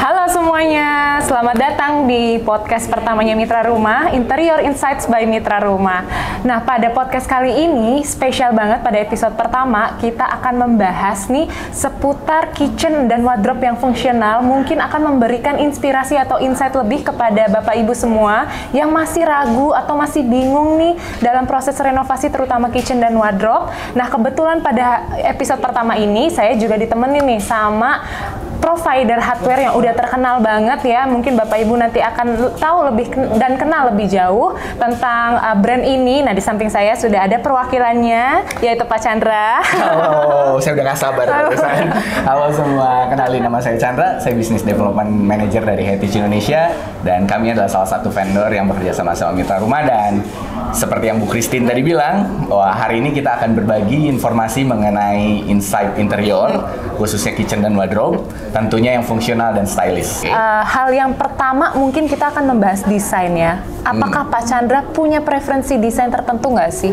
Halo semuanya, selamat datang di podcast pertamanya Mitra Rumah, Interior Insights by Mitra Rumah. Nah, pada podcast kali ini spesial banget. Pada episode pertama kita akan membahas nih seputar kitchen dan wardrobe yang fungsional. Mungkin akan memberikan inspirasi atau insight lebih kepada Bapak Ibu semua yang masih ragu atau masih bingung nih dalam proses renovasi terutama kitchen dan wardrobe. Nah, kebetulan pada episode pertama ini saya juga ditemenin nih sama provider hardware yang udah terkenal banget ya. Mungkin Bapak Ibu nanti akan tahu lebih dan kenal lebih jauh tentang brand ini. Nah, di samping saya sudah ada perwakilannya, yaitu Pak Chandra. Halo, saya udah gak sabar. Halo semua, kenalin nama saya Chandra. Saya Business Development Manager dari Heritage Indonesia. Dan kami adalah salah satu vendor yang bekerja sama Mitra Rumah. Dan seperti yang Bu Christine tadi bilang, bahwa hari ini kita akan berbagi informasi mengenai insight interior, khususnya kitchen dan wardrobe. Tentunya yang fungsional dan stylish. Hal yang pertama mungkin kita akan membahas desain ya. Apakah Pak Chandra punya preferensi desain tertentu nggak sih?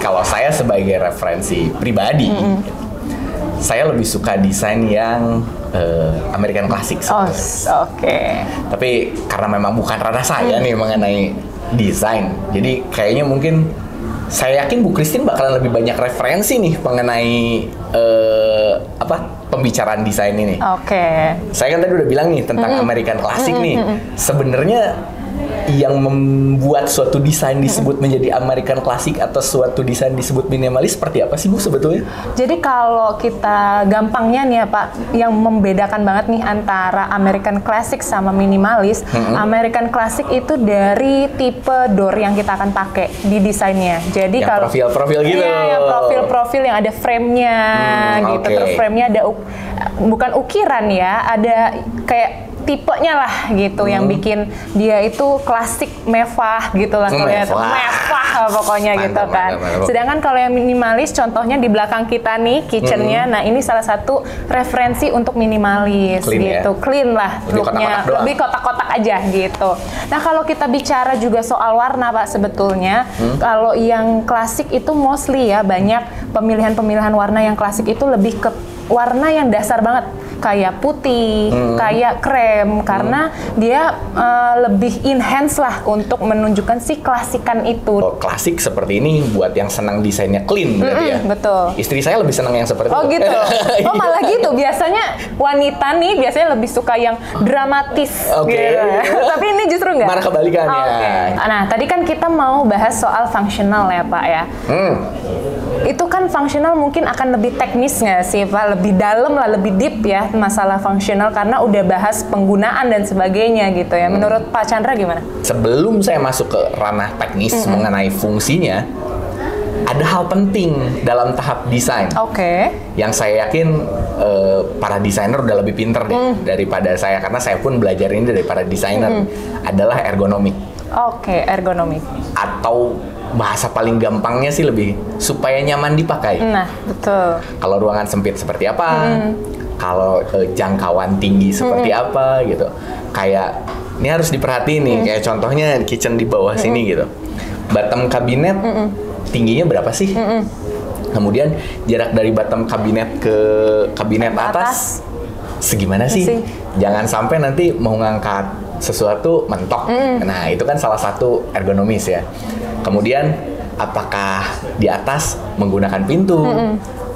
Kalau saya sebagai referensi pribadi, saya lebih suka desain yang American Classic. Oke. Tapi karena memang bukan ranah saya nih mengenai desain, jadi kayaknya mungkin saya yakin Bu Christine bakalan lebih banyak referensi nih mengenai pembicaraan desain ini. Oke. Saya kan tadi udah bilang nih tentang American Classic nih. Sebenarnya yang membuat suatu desain disebut menjadi American Classic atau suatu desain disebut minimalis seperti apa sih Bu sebetulnya? Jadi kalau kita gampangnya nih ya Pak, yang membedakan banget nih antara American Classic sama minimalis, American Classic itu dari tipe door yang kita akan pakai di desainnya. Jadi yang kalau profil-profil gitu. Iya, yang profil-profil yang ada frame-nya gitu. Okay. Terus frame-nya ada bukan ukiran ya, ada kayak tipenya lah gitu yang bikin dia itu klasik mewah gitu lah mewah pokoknya mantap, gitu kan. Mantap. Sedangkan kalau yang minimalis contohnya di belakang kita nih kitchennya, nah ini salah satu referensi untuk minimalis clean, gitu, ya? Clean lah looknya, lebih kotak-kotak aja gitu. Nah kalau kita bicara juga soal warna Pak sebetulnya, kalau yang klasik itu mostly ya banyak pemilihan warna yang klasik itu lebih ke warna yang dasar banget, kayak putih, kayak krem, karena dia lebih enhance lah untuk menunjukkan si klasikan itu. Oh, klasik seperti ini buat yang senang desainnya clean berarti ya? Betul. Istri saya lebih senang yang seperti itu. Oh gitu? Oh malah gitu, biasanya wanita nih biasanya lebih suka yang dramatis gitu. Tapi ini justru nggak? Malah kebalikannya. Okay. Nah tadi kan kita mau bahas soal fungsional ya Pak ya. Itu kan fungsional mungkin akan lebih teknis nggak sih Pak? Lebih dalam lah, lebih deep ya masalah fungsional karena udah bahas penggunaan dan sebagainya gitu ya. Menurut Pak Chandra gimana? Sebelum saya masuk ke ranah teknis mengenai fungsinya, ada hal penting dalam tahap desain. Oke. Yang saya yakin para desainer udah lebih pinter deh daripada saya, karena saya pun belajar ini dari para desainer, adalah ergonomik. Oke, ergonomik. Atau bahasa paling gampangnya sih lebih supaya nyaman dipakai. Nah, betul. Kalau ruangan sempit seperti apa, kalau jangkauan tinggi seperti apa gitu. Kayak ini harus diperhatiin nih, kayak contohnya kitchen di bawah sini gitu. Bottom kabinet tingginya berapa sih? Kemudian jarak dari bottom kabinet ke kabinet atas segimana sih? Jangan sampai nanti mau ngangkat sesuatu mentok. Nah, itu kan salah satu ergonomis ya. Kemudian apakah di atas menggunakan pintu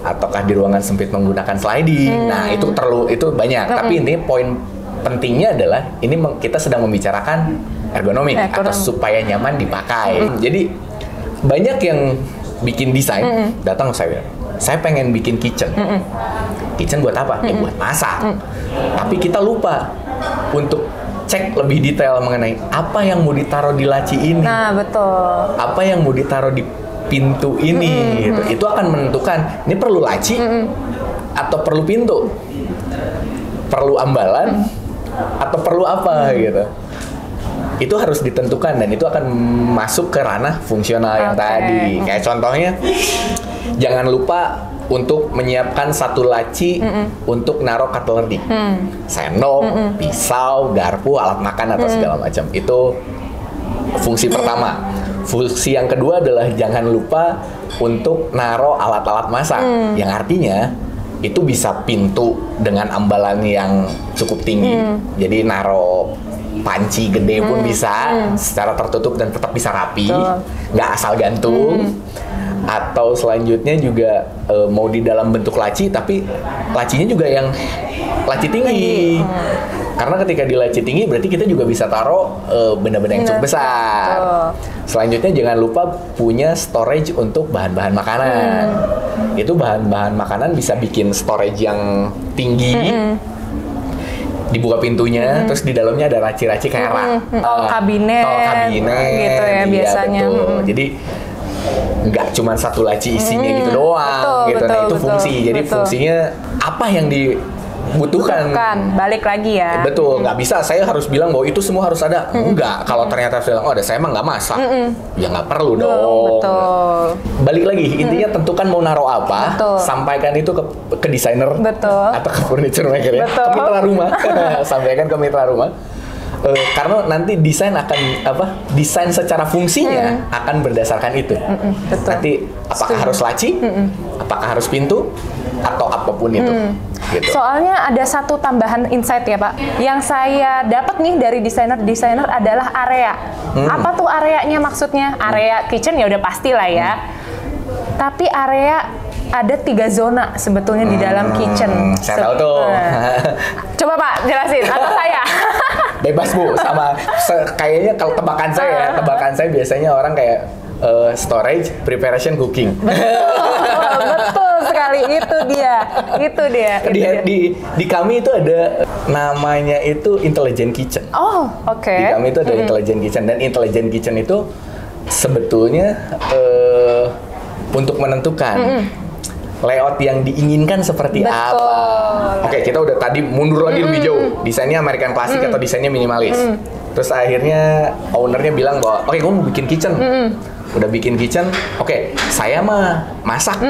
ataukah di ruangan sempit menggunakan sliding. Nah, itu banyak. Tapi intinya poin pentingnya adalah ini kita sedang membicarakan ergonomik atau supaya nyaman dipakai. Jadi banyak yang bikin desain datang ke saya pengen bikin kitchen. Kitchen buat apa? Ya buat masak. Tapi kita lupa untuk cek lebih detail mengenai apa yang mau ditaruh di laci ini. Nah, betul. Apa yang mau ditaruh di pintu ini gitu. Itu akan menentukan ini perlu laci atau perlu pintu. Perlu ambalan atau perlu apa gitu. Itu harus ditentukan dan itu akan masuk ke ranah fungsional yang tadi. Kayak contohnya jangan lupa untuk menyiapkan satu laci untuk naruh cutlery, sendok, pisau, garpu, alat makan atau segala macam. Itu fungsi pertama. Fungsi yang kedua adalah jangan lupa untuk naruh alat-alat masak, yang artinya itu bisa pintu dengan ambalan yang cukup tinggi. Jadi naro panci gede pun bisa secara tertutup dan tetap bisa rapi, nggak asal gantung. Atau selanjutnya juga mau di dalam bentuk laci, tapi lacinya juga yang laci tinggi. Karena ketika di laci tinggi berarti kita juga bisa taruh benda-benda yang cukup besar. Selanjutnya jangan lupa punya storage untuk bahan-bahan makanan. Itu bahan-bahan makanan bisa bikin storage yang tinggi. Dibuka pintunya, terus di dalamnya ada laci-laci kayak rak. Kabinet gitu ya biasanya. Jadi nggak cuma satu laci isinya gitu doang, gitu. Nah itu fungsi. Jadi fungsinya apa yang dibutuhkan? Balik lagi ya. Betul, nggak bisa saya harus bilang bahwa itu semua harus ada. Enggak, kalau ternyata saya bilang, oh ada saya emang nggak masak, ya nggak perlu dong. Betul. Balik lagi, intinya tentukan mau naruh apa, sampaikan itu ke desainer atau ke furniture maker ya, ke mitra rumah, sampaikan ke mitra rumah. Karena nanti desain desain secara fungsinya akan berdasarkan itu. Nanti apakah harus laci, apakah harus pintu, atau apapun itu. Gitu. Soalnya ada satu tambahan insight ya Pak, yang saya dapat nih dari desainer adalah area. Apa tuh areanya maksudnya? Area kitchen ya udah pasti lah ya. Tapi area ada 3 zona sebetulnya di dalam kitchen. Saya tahu tuh. Coba Pak jelasin atau saya? Bebas Bu, sama kayaknya kalau tebakan saya biasanya orang kayak storage, preparation, cooking. Betul sekali, itu dia. Di kami itu ada namanya itu intelligent kitchen. Oh, oke. Di kami itu ada intelligent kitchen, dan intelligent kitchen itu sebetulnya untuk menentukan layout yang diinginkan seperti apa. Oke, kita udah tadi mundur lagi lebih jauh. Desainnya American Classic atau desainnya minimalis. Terus akhirnya ownernya bilang bahwa, oke, gue mau bikin kitchen. Udah bikin kitchen, oke, saya mah masak.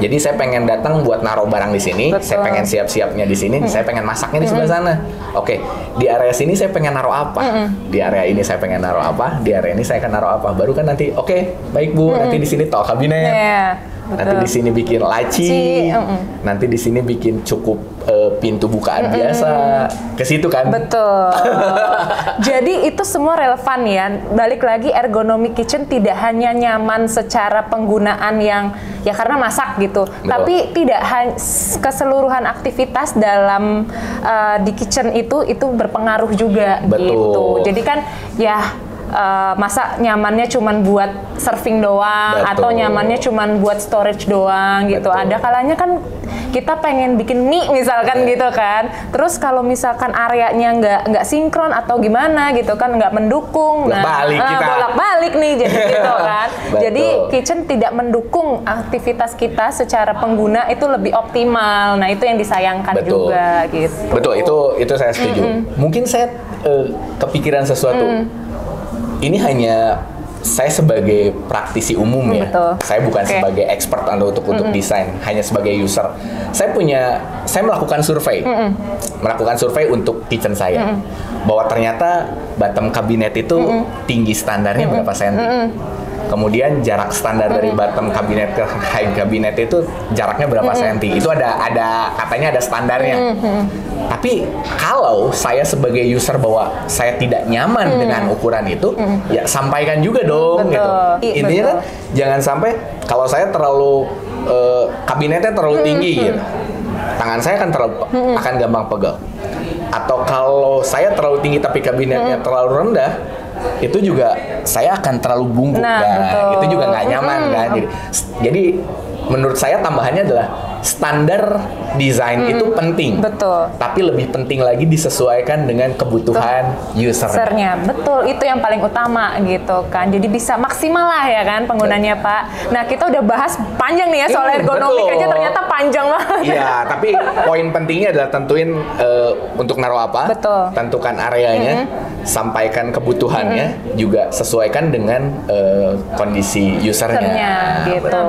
Jadi saya pengen datang buat naruh barang di sini, saya pengen siap-siapnya di sini, saya pengen masaknya di sebelah sana. Oke, di area sini saya pengen naruh apa? Di area ini saya pengen naruh apa? Di area ini saya akan naruh apa? Baru kan nanti, oke, baik Bu, nanti di sini tol kabinet. Nanti di sini bikin laci, nanti di sini bikin cukup pintu bukaan biasa, ke situ kan? Betul. Jadi itu semua relevan ya. Balik lagi, ergonomic kitchen tidak hanya nyaman secara penggunaan yang ya karena masak gitu, tapi tidak keseluruhan aktivitas dalam di kitchen itu berpengaruh juga gitu. Jadi kan ya masa nyamannya cuman buat serving doang, atau nyamannya cuman buat storage doang gitu. Ada kalanya kan kita pengen bikin mie misalkan gitu kan. Terus kalau misalkan areanya nggak sinkron atau gimana gitu kan, nggak mendukung, bolak-balik nih jadi gitu kan. Jadi kitchen tidak mendukung aktivitas kita secara pengguna itu lebih optimal. Nah itu yang disayangkan juga gitu. Betul, itu saya setuju. Mungkin saya kepikiran sesuatu. Ini hanya saya sebagai praktisi umum ya. Saya bukan sebagai expert untuk desain, hanya sebagai user. Saya melakukan survei. Melakukan survei untuk kitchen saya. Bahwa ternyata bottom kabinet itu tinggi standarnya berapa senti. Kemudian jarak standar dari bottom kabinet ke high kabinet itu jaraknya berapa senti. Itu katanya ada standarnya. Tapi kalau saya sebagai user bahwa saya tidak nyaman dengan ukuran itu, ya sampaikan juga dong gitu. Intinya kan jangan sampai kalau saya terlalu kabinetnya terlalu tinggi gitu. Tangan saya akan gampang pegel. Atau kalau saya terlalu tinggi tapi kabinetnya terlalu rendah, itu juga saya akan terlalu bungkuk itu juga nggak nyaman kan. Jadi menurut saya tambahannya adalah standar desain itu penting, tapi lebih penting lagi disesuaikan dengan kebutuhan usernya. Betul, itu yang paling utama gitu kan. Jadi bisa maksimal lah ya kan penggunanya Pak. Nah kita udah bahas panjang nih ya soal ergonomik aja ternyata panjang banget. Iya, tapi poin pentingnya adalah tentuin untuk naruh apa, tentukan areanya, sampaikan kebutuhannya, juga sesuaikan dengan kondisi usernya. Gitu.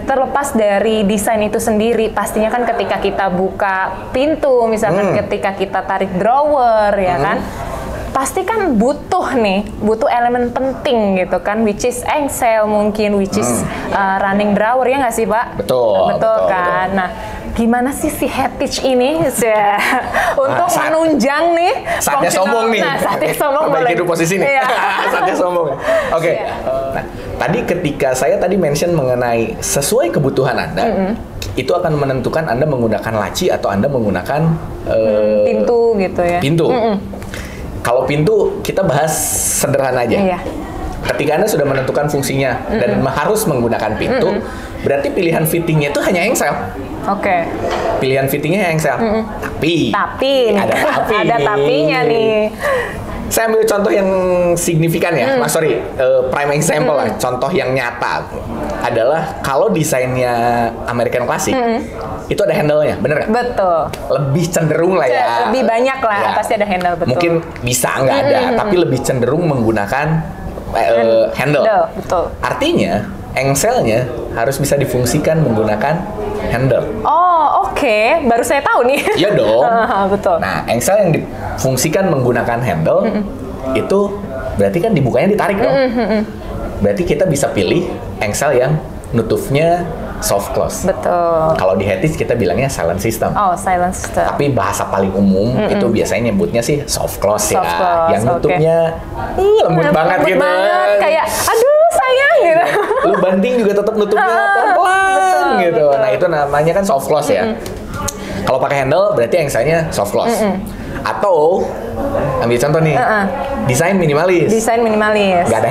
Terlepas dari desain itu sendiri, pastinya kan ketika kita buka pintu, misalkan ketika kita tarik drawer, ya kan, pasti kan butuh elemen penting gitu kan, which is engsel mungkin, which is running drawer, ya nggak sih Pak? Betul Kan. Nah, gimana sih si Hettich ini untuk menunjang nih? Saatnya sombong nih. Nah, saatnya sombong boleh. Balik posisi nih. Iya. Saatnya sombong. Oke. Nah, tadi ketika saya mention mengenai sesuai kebutuhan Anda, itu akan menentukan Anda menggunakan laci atau Anda menggunakan pintu gitu ya. Pintu. Kalau pintu kita bahas sederhana aja. Iya. Ketika Anda sudah menentukan fungsinya dan harus menggunakan pintu, berarti pilihan fittingnya itu hanya engsel. Oke. Pilihan fittingnya engsel. Tapi ada tapinya nih. Saya ambil contoh yang signifikan ya, prime example lah, contoh yang nyata adalah kalau desainnya American Classic itu ada handle-nya, bener nggak? Betul. Lebih cenderung lah ya. Lebih banyak lah, ya. Pasti ada handle, betul. Mungkin bisa nggak ada, tapi lebih cenderung menggunakan handle. Betul. Artinya engselnya harus bisa difungsikan menggunakan handle. Oh, oke. Baru saya tahu nih. Iya dong. Betul. Nah, engsel yang difungsikan menggunakan handle itu berarti kan dibukanya ditarik dong. Berarti kita bisa pilih engsel yang nutupnya soft close. Betul. Kalau di Hettich kita bilangnya silent system. Oh, silent system. Tapi bahasa paling umum itu biasanya nyebutnya sih soft close ya. Close, yang nutupnya lembut banget gitu. Kayak aduh sayang gitu. Lu banting juga tetap nutupnya pelan gitu. Betul. Nah, itu namanya kan soft close ya. Kalau pakai handle berarti engselnya soft close. Atau ambil contoh nih. Desain minimalis. Gak ada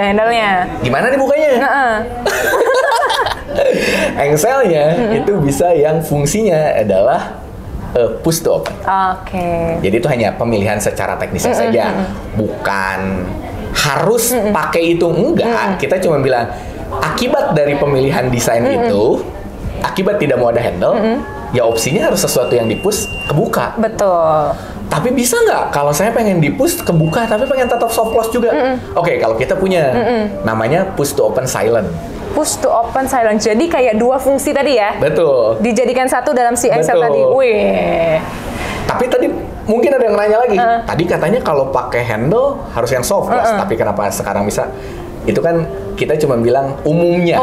handle-nya. Gimana nih bukanya? Engselnya itu bisa yang fungsinya adalah push to open. Oke. Jadi itu hanya pemilihan secara teknisnya saja, bukan harus pakai itu, enggak. Kita cuma bilang akibat dari pemilihan desain itu, akibat tidak mau ada handle, ya opsinya harus sesuatu yang di-push kebuka. Betul. Tapi bisa nggak kalau saya pengen di-push kebuka tapi pengen tetap soft close juga? Oke, kalau kita punya namanya push to open silent. Push to open silent. Jadi kayak dua fungsi tadi ya? Betul. Dijadikan satu dalam si engsel tadi. Wih. Tapi tadi mungkin ada yang nanya lagi. Tadi katanya kalau pakai handle harus yang soft close. Tapi kenapa sekarang bisa? Itu kan kita cuma bilang umumnya.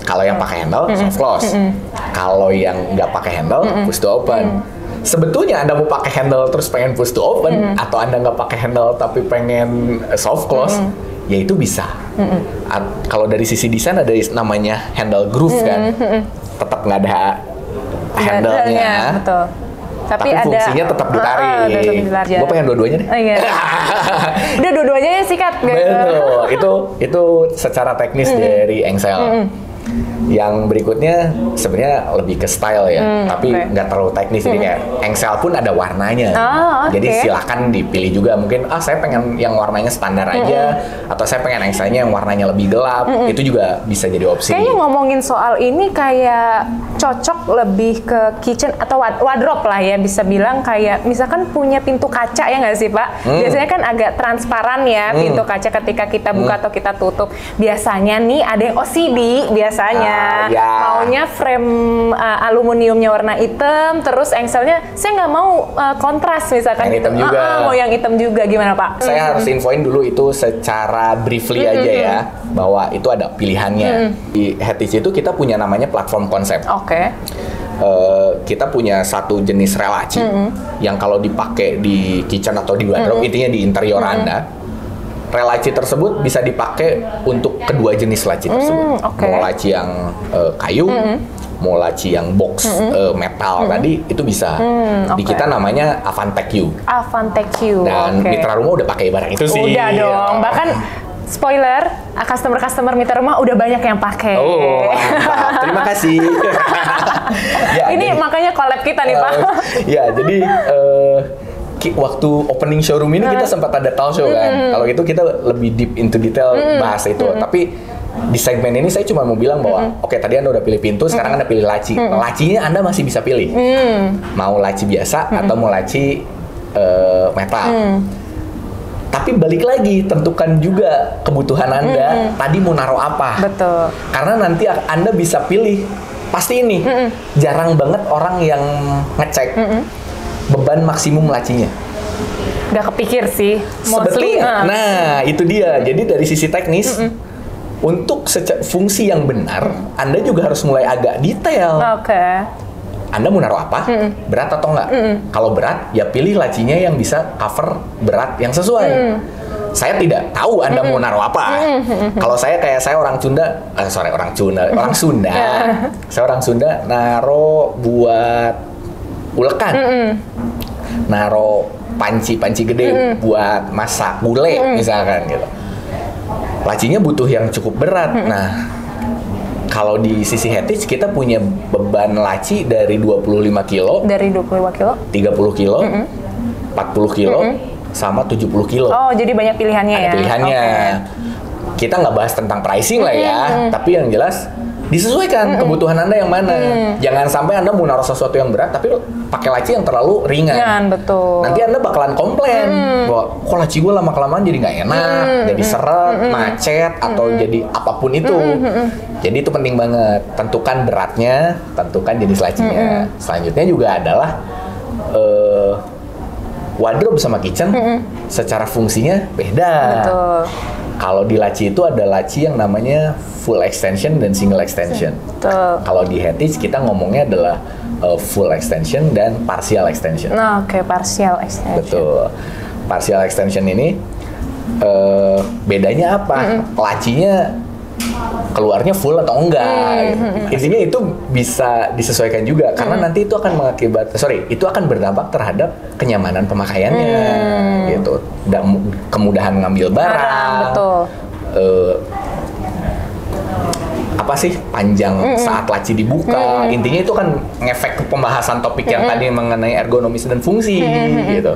Kalau yang pakai handle soft close. Kalau yang nggak pakai handle push to open. Sebetulnya Anda mau pakai handle terus pengen push to open, atau Anda nggak pakai handle tapi pengen soft close, ya itu bisa. Kalau dari sisi desain ada namanya handle groove kan, tetap nggak ada handle-nya. Betul. Tapi ada fungsinya tetap ditarik. Gue pengen dua-duanya deh. Iya. Udah dua-duanya sikat. Betul. Itu secara teknis dari engsel. Yang berikutnya sebenarnya lebih ke style ya, tapi nggak terlalu teknis. Jadi kayak engsel pun ada warnanya. Jadi silakan dipilih juga. Mungkin saya pengen yang warnanya standar aja, atau saya pengen engselnya yang warnanya lebih gelap. Itu juga bisa jadi opsi. Kayaknya ngomongin soal ini kayak cocok lebih ke kitchen atau wardrobe lah ya, bisa bilang kayak misalkan punya pintu kaca ya nggak sih Pak? Biasanya kan agak transparan ya pintu kaca ketika kita buka atau kita tutup. Biasanya nih ada yang OCD biasanya. Maunya frame aluminiumnya warna hitam, terus engselnya saya nggak mau kontras misalkan. Yang hitam juga. Mau yang hitam juga, gimana Pak? Saya harus infoin dulu itu secara briefly aja ya, bahwa itu ada pilihannya. Di Hettich itu kita punya namanya platform konsep. Oke. Kita punya satu jenis relaci yang kalau dipakai di kitchen atau di wardrobe, intinya di interior Anda, relaci tersebut bisa dipakai untuk kedua jenis laci tersebut. Mau laci yang kayu, mau laci yang box metal tadi, itu bisa. Di kita namanya Avantec U. Dan Mitra Rumah udah pakai barang itu sih. Udah dong. Bahkan spoiler, customer Mitra Rumah udah banyak yang pakai. Oh, mantap. Terima kasih. Ini makanya collab kita nih Pak. Ya, jadi waktu opening showroom ini kita sempat ada talk show kan. Kalau itu kita lebih deep into detail bahas itu. Tapi di segmen ini saya cuma mau bilang bahwa oke, tadi Anda udah pilih pintu, sekarang Anda pilih laci. Lacinya Anda masih bisa pilih. Mau laci biasa atau mau laci metal. Tapi balik lagi, tentukan juga kebutuhan Anda. Tadi mau naruh apa? Betul. Karena nanti Anda bisa pilih. Pasti ini jarang banget orang yang ngecek beban maksimum lacinya. Nggak kepikir sih, mostly. Sebetulnya, nah itu dia. Jadi dari sisi teknis, untuk fungsi yang benar, Anda juga harus mulai agak detail. Oke. Anda mau naruh apa? Berat atau enggak? Kalau berat, ya pilih lacinya yang bisa cover berat yang sesuai. Saya tidak tahu Anda mau naruh apa. Kalau saya orang Sunda, orang Sunda. Saya orang Sunda naruh buat ulekan. Naruh panci gede buat masak gulai misalkan gitu. Lacinya butuh yang cukup berat. Nah, kalau di sisi Heritage kita punya beban laci dari 25 kilo. Dari 25 kilo? 30 kilo, 40 kilo, sama 70 kilo. Oh, jadi banyak pilihannya ya? Pilihannya. Okay. Kita nggak bahas tentang pricing lah ya, tapi yang jelas disesuaikan kebutuhan Anda yang mana. Jangan sampai Anda mau naruh sesuatu yang berat, tapi pakai laci yang terlalu ringan. Betul. Nanti Anda bakalan komplain bahwa kok laci gue lama-kelamaan jadi nggak enak, jadi seret, macet, atau jadi apapun itu. Jadi itu penting banget. Tentukan beratnya, tentukan jenis lacinya. Selanjutnya juga adalah wardrobe sama kitchen secara fungsinya beda. Betul. Kalau di laci itu ada laci yang namanya full extension dan single extension. Betul. Kalau di Heritage kita ngomongnya adalah full extension dan partial extension. Nah, oke, partial extension. Betul. Partial extension ini bedanya apa? Lacinya keluarnya full atau enggak. Intinya itu bisa disesuaikan juga karena nanti itu akan itu akan berdampak terhadap kenyamanan pemakaiannya gitu. Dan kemudahan ngambil barang. Betul. Apa sih panjang saat laci dibuka. Intinya itu kan ngefek ke pembahasan topik yang tadi mengenai ergonomis dan fungsi gitu.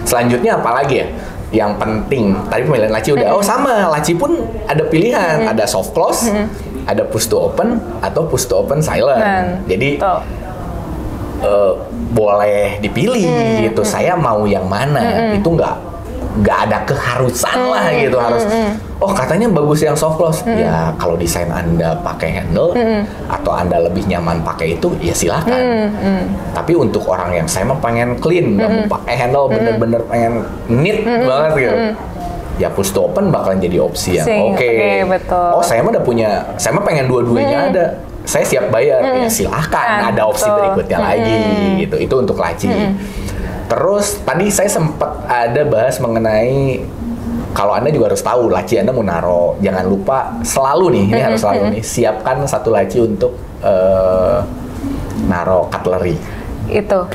Selanjutnya apa lagi ya? Yang penting, tadi pemilihan laci udah, sama, laci pun ada pilihan, ada soft close, ada push to open, atau push to open silent. Jadi, boleh dipilih gitu, saya mau yang mana, itu nggak ada keharusan lah gitu, harus, katanya bagus yang soft close, ya kalau desain Anda pakai handle, atau Anda lebih nyaman pakai itu, ya silakan. Tapi untuk orang yang saya mah pengen clean, nggak mau pakai handle, bener-bener pengen neat banget gitu, ya push to open bakalan jadi opsi yang oke. Betul. Saya mah saya mah pengen dua-duanya ada. Saya siap bayar, ya silahkan. Ada opsi berikutnya lagi gitu. Itu untuk laci. Terus tadi saya sempat ada bahas mengenai kalau Anda juga harus tahu laci Anda mau naro, jangan lupa selalu nih, ini harus selalu nih, siapkan satu laci untuk naro cutlery. Itu.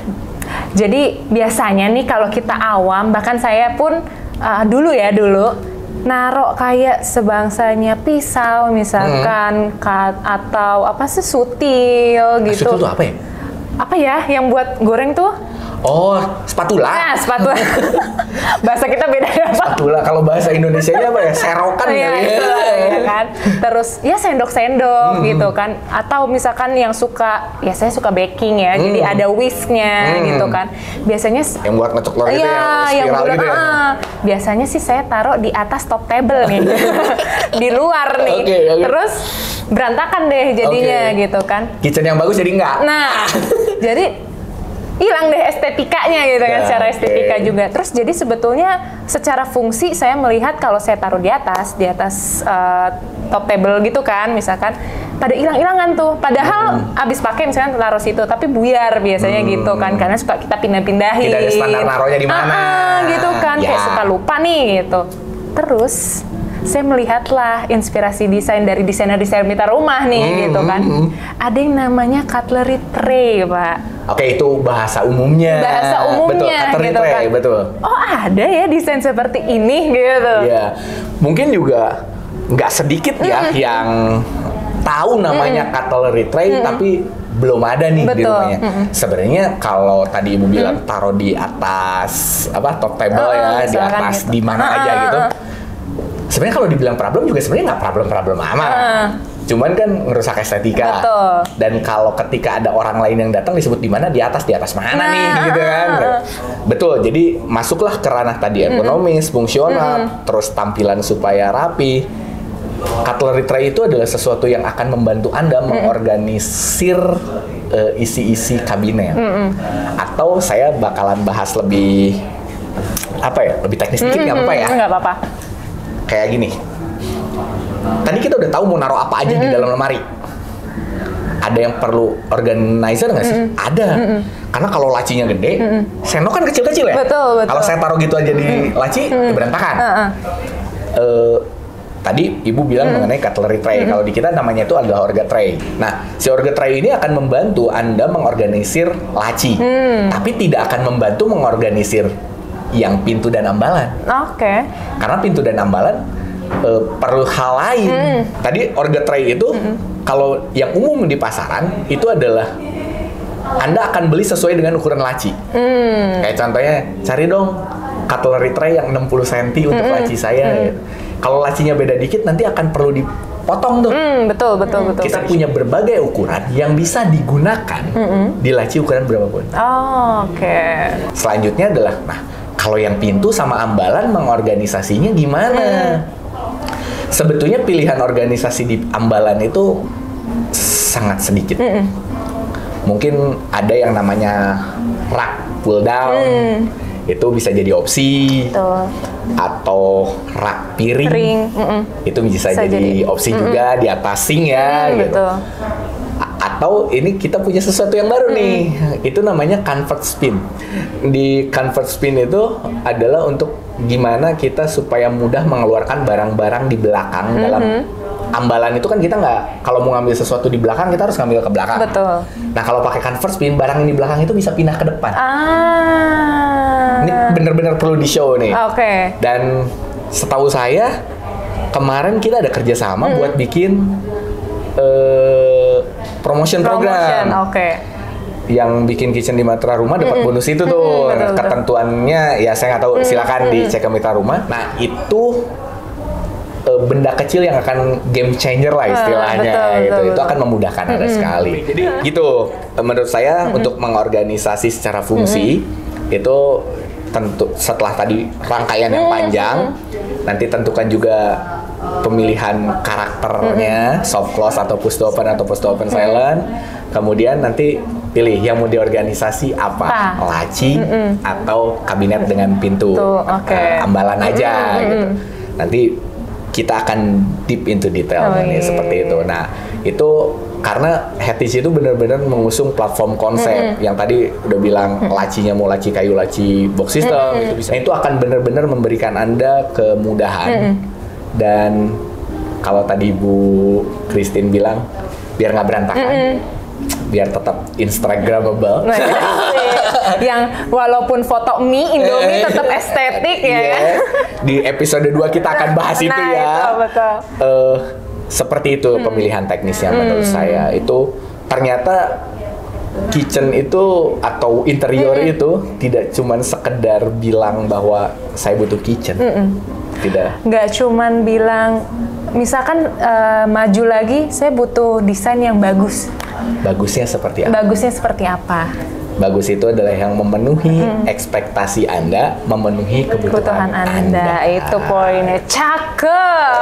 Jadi biasanya nih kalau kita awam, bahkan saya pun dulu naro kayak sebangsanya pisau misalkan, atau apa sih sutil gitu. Sutil itu apa ya? Apa ya yang buat goreng tuh? Oh, spatula. Nah, spatula. Bahasa kita beda ya, Pak? Spatula. Kalau bahasa Indonesianya apa ya? Serokan ya, ya kan. Terus ya sendok-sendok gitu kan. Atau misalkan yang saya suka baking ya. Jadi ada whisknya gitu kan. Biasanya yang buat ngecek telur gitu ya, spiral gitu ya. Biasanya sih saya taruh di atas top table nih. Di luar nih. Okay. Terus berantakan deh jadinya gitu kan. Kitchen yang bagus jadi enggak. Nah, jadi hilang deh estetikanya gitu kan, secara estetika juga. Terus jadi sebetulnya secara fungsi saya melihat kalau saya taruh di atas top table gitu kan, misalkan pada hilang-hilangan tuh. Padahal abis pakai misalkan taruh situ, tapi buyar biasanya gitu kan, karena suka kita pindah-pindahin. Tidak ada standar naruhnya di mana. Gitu kan, kayak suka lupa nih gitu. Terus saya melihatlah inspirasi desain dari desainer-desainer Mitra Rumah nih gitu kan. Ada yang namanya cutlery tray, Pak. Oke, itu bahasa umumnya. Betul, cutlery gitu tray, kan. Betul. Oh, ada ya desain seperti ini gitu. Iya. Mungkin juga nggak sedikit ya yang tahu namanya cutlery tray, tapi belum ada nih di rumahnya. Sebenarnya kalau tadi Ibu bilang taruh di atas top table ya, di atas gitu. Di mana aja gitu. Sebenarnya kalau dibilang problem juga sebenarnya nggak problem amat. Cuman kan ngerusak estetika. Betul. Dan kalau ketika ada orang lain yang datang disebut di mana, di atas mana nih gitu kan. Betul. Jadi masuklah ke ranah tadi ergonomis, fungsional, terus tampilan supaya rapi. Cutlery tray itu adalah sesuatu yang akan membantu Anda mengorganisir isi-isi kabinet. Atau saya bakalan bahas lebih apa ya? Lebih teknis dikit nggak apa-apa ya? Nggak apa-apa. Kayak gini. Tadi kita udah tahu mau naruh apa aja di dalam lemari. Ada yang perlu organizer nggak sih? Ada. Karena kalau lacinya gede, sendok kan kecil-kecil ya. Betul. Kalau saya taruh gitu aja di laci, berantakan. Tadi Ibu bilang mengenai cutlery tray. Kalau di kita namanya itu adalah orga tray. Nah, si orga tray ini akan membantu Anda mengorganisir laci. Tapi tidak akan membantu mengorganisir yang pintu dan ambalan. Oke. Karena pintu dan ambalan perlu hal lain. Tadi orga tray itu kalau yang umum di pasaran itu adalah Anda akan beli sesuai dengan ukuran laci. Kayak contohnya, cari dong cutlery tray yang 60 cm untuk laci saya. Kalau lacinya beda dikit nanti akan perlu dipotong tuh. Betul. Kita punya berbagai ukuran yang bisa digunakan di laci ukuran berapapun. Oke. Selanjutnya adalah, nah kalau yang pintu sama ambalan mengorganisasinya gimana? Sebetulnya pilihan organisasi di ambalan itu sangat sedikit. Mungkin ada yang namanya rak pull down. Itu bisa jadi opsi. Betul. Atau rak piring. Itu bisa jadi opsi juga di atas sink ya gitu. Betul. Atau ini kita punya sesuatu yang baru nih. Itu namanya convert spin. Di convert spin itu adalah untuk gimana kita supaya mudah mengeluarkan barang-barang di belakang dalam ambalan itu kan kita nggak, kalau mau ngambil sesuatu di belakang kita harus ngambil ke belakang. Betul. Nah kalau pakai convert spin, barang yang di belakang itu bisa pindah ke depan. Ini bener-bener perlu di show nih. Oke. Dan setahu saya kemarin kita ada kerjasama buat bikin promotion program. Oke. Yang bikin kitchen di Mitra Rumah dapat bonus itu tuh. Betul. Ketentuannya ya saya nggak tahu, silakan dicek ke Mitra Rumah. Nah itu benda kecil yang akan game changer lah istilahnya. Betul. Itu akan memudahkan Anda sekali. Jadi gitu menurut saya untuk mengorganisasi secara fungsi itu tentu setelah tadi rangkaian yang panjang, nanti tentukan juga pemilihan karakternya, soft close atau push to open atau push to open silent. Kemudian nanti pilih yang mau diorganisasi apa, laci atau kabinet dengan pintu, ambalan aja gitu. Nanti kita akan deep into detail seperti itu. Nah itu karena Hettich itu benar-benar mengusung platform konsep yang tadi udah bilang lacinya mau laci kayu, laci box system itu bisa. Nah, itu akan benar-benar memberikan Anda kemudahan dan kalau tadi Bu Christine bilang biar nggak berantakan, biar tetap Instagramable. Nah, yang walaupun foto mie Indomie tetap estetik ya. Di episode 2 kita akan bahas itu ya. Betul. Seperti itu pemilihan teknisnya menurut saya. Itu ternyata kitchen itu atau interior itu tidak cuman sekedar bilang bahwa saya butuh kitchen. Tidak. Nggak cuman bilang misalkan maju lagi saya butuh desain yang bagus. Bagusnya seperti apa? Bagusnya seperti apa? Bagus itu adalah yang memenuhi ekspektasi Anda, memenuhi kebutuhan Anda. Itu poinnya. Cakep.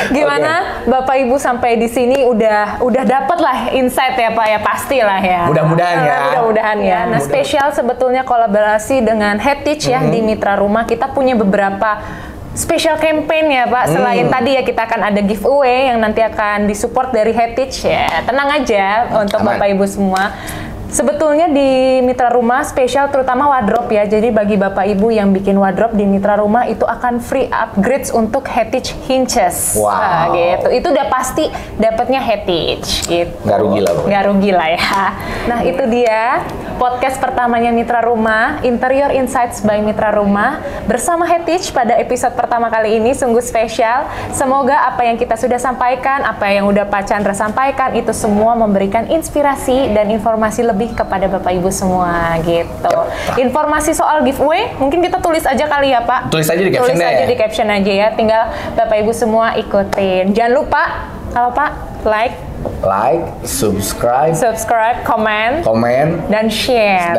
Gimana Bapak Ibu sampai di sini udah dapat lah insight ya Pak ya, pastilah ya. Mudah-mudahan ya. Mudah-mudahan ya. Nah, spesial sebetulnya kolaborasi dengan Hettich ya di Mitra Rumah. Kita punya beberapa special campaign ya Pak. Selain tadi ya kita akan ada giveaway yang nanti akan disupport dari Hettich ya. Tenang aja untuk Bapak Ibu semua. Sebetulnya di Mitra Rumah spesial terutama wardrobe ya. Jadi bagi Bapak Ibu yang bikin wardrobe di Mitra Rumah itu akan free upgrades untuk Hettich hinges. Wow. Nah, gitu. Itu udah pasti dapatnya Hettich gitu. Nggak rugi lah. Nggak rugi lah ya. Nah, itu dia podcast pertamanya Mitra Rumah, Interior Insights by Mitra Rumah bersama Hettich pada episode pertama kali ini sungguh spesial. Semoga apa yang kita sudah sampaikan, apa yang udah Pak Chandra sampaikan itu semua memberikan inspirasi dan informasi lebih kepada Bapak Ibu semua gitu. Informasi soal giveaway mungkin kita tulis aja kali ya Pak. Tulis aja di caption di caption aja ya. Tinggal Bapak Ibu semua ikutin. Jangan lupa kalau Pak like, like, subscribe, komen, dan share.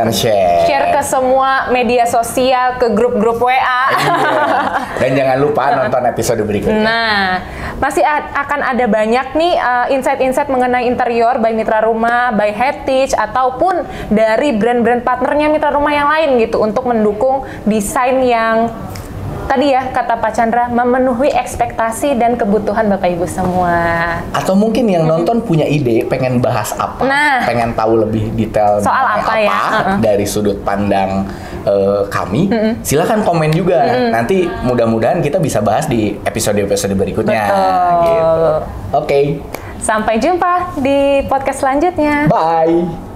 Share ke semua media sosial, ke grup-grup WA. Iya. Dan jangan lupa nonton episode berikutnya. Nah, masih akan ada banyak nih insight-insight mengenai interior by Mitra Rumah, by Heritage, ataupun dari brand-brand partnernya Mitra Rumah yang lain gitu untuk mendukung desain yang tadi ya kata Pak Chandra memenuhi ekspektasi dan kebutuhan Bapak Ibu semua. Atau mungkin yang nonton punya ide pengen bahas apa, pengen tahu lebih detail soal apa ya dari sudut pandang kami, silakan komen juga. Nanti mudah-mudahan kita bisa bahas di episode-episode berikutnya. Gitu. Oke. Sampai jumpa di podcast selanjutnya. Bye.